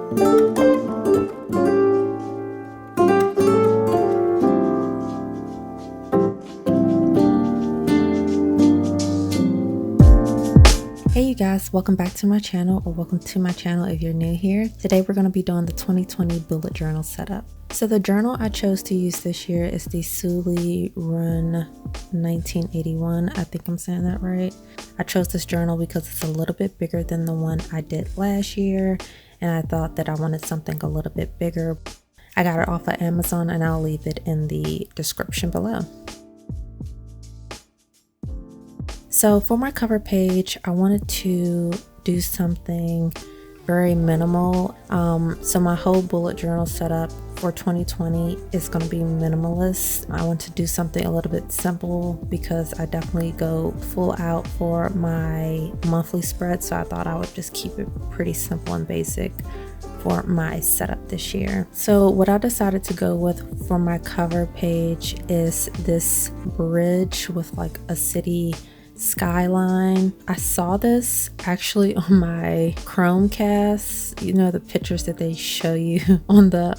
Hey you guys, welcome back to my channel, or welcome to my channel if you're new here. Today we're going to be doing the 2020 bullet journal setup. So the journal I chose to use this year is the Sully Run 1981. I think I'm saying that right. I chose this journal because it's a little bit bigger than the one I did last year, and I thought that I wanted something a little bit bigger. I got it off of Amazon, and I'll leave it in the description below. So for my cover page, I wanted to do something very minimal. So my whole bullet journal setup for 2020 is going to be minimalist. I want to do something a little bit simple because I definitely go full out for my monthly spread. So I thought I would just keep it pretty simple and basic for my setup this year. So what I decided to go with for my cover page is this bridge with like a city skyline. I saw this actually on my Chromecast. You know, the pictures that they show you on the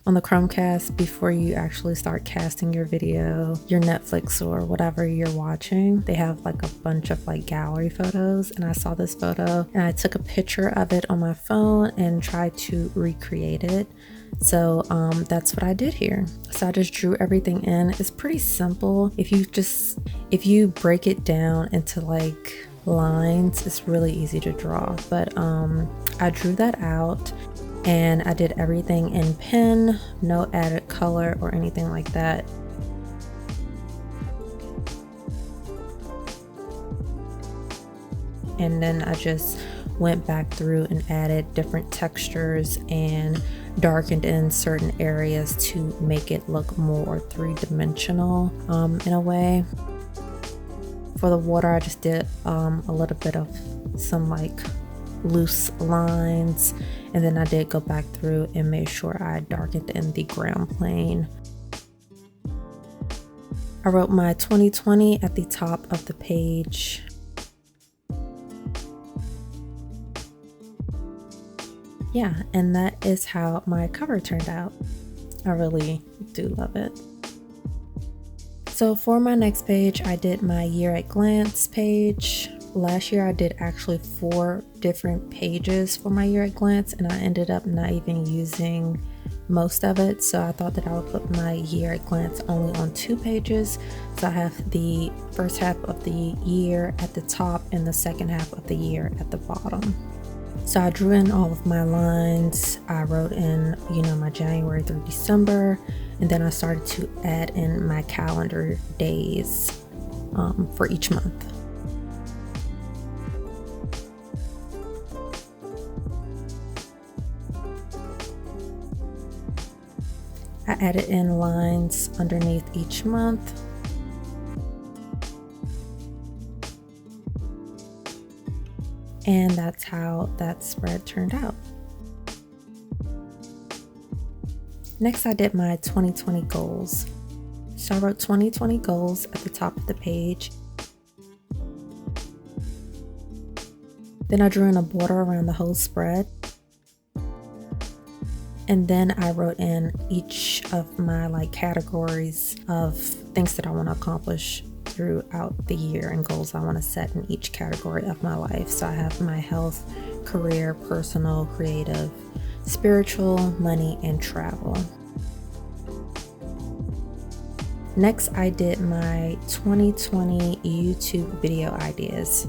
Chromecast before you actually start casting your video, your Netflix or whatever you're watching. They have like a bunch of like gallery photos, and I saw this photo and I took a picture of it on my phone and tried to recreate it. So that's what I did here. So I just drew everything in. It's pretty simple. If you break it down into like lines, it's really easy to draw. But I drew that out and I did everything in pen, no added color or anything like that. And then I just went back through and added different textures and darkened in certain areas to make it look more three-dimensional in a way. For the water, I just did a little bit of some like loose lines, and then I did go back through and made sure I darkened in the ground plane. I wrote my 2020 at the top of the page. Yeah, and that is how my cover turned out. I really do love it. So for my next page, I did my year at glance page. Last year I did actually 4 different pages for my year at glance, and I ended up not even using most of it. So I thought that I would put my year at glance only on 2 pages. So I have the first half of the year at the top and the second half of the year at the bottom. So I drew in all of my lines. I wrote in, my January through December, and then I started to add in my calendar days for each month. I added in lines underneath each month. And that's how that spread turned out. Next, I did my 2020 goals. So I wrote 2020 goals at the top of the page. Then I drew in a border around the whole spread. And then I wrote in each of my categories of things that I want to accomplish throughout the year and goals I want to set in each category of my life. So I have my health, career, personal, creative, spiritual, money, and travel. Next, I did my 2020 YouTube video ideas.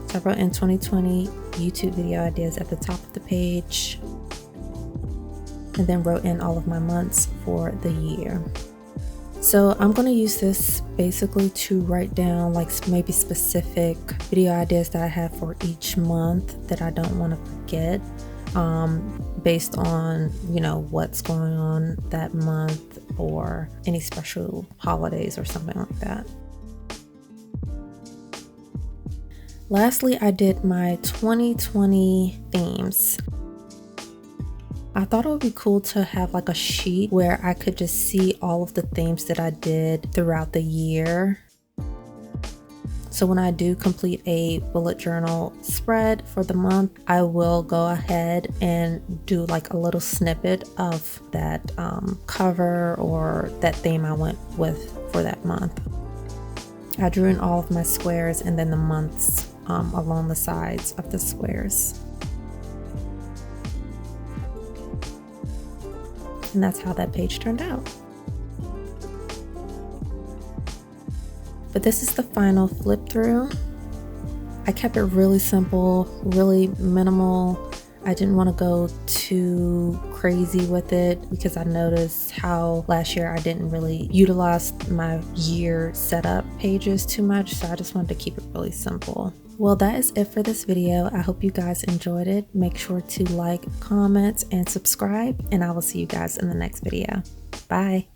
So I wrote in 2020 YouTube video ideas at the top of the page, and then wrote in all of my months for the year. So I'm going to use this basically to write down maybe specific video ideas that I have for each month that I don't want to forget, based on, what's going on that month or any special holidays or something like that. Lastly, I did my 2020 themes. I thought it would be cool to have a sheet where I could just see all of the themes that I did throughout the year. So when I do complete a bullet journal spread for the month, I will go ahead and do like a little snippet of that cover or that theme I went with for that month. I drew in all of my squares and then the months along the sides of the squares. And that's how that page turned out. But this is the final flip through. I kept it really simple, really minimal. I didn't want to go too crazy with it because I noticed how last year I didn't really utilize my year setup pages too much. So I just wanted to keep it really simple. Well, that is it for this video. I hope you guys enjoyed it. Make sure to like, comment, and subscribe, and I will see you guys in the next video. Bye.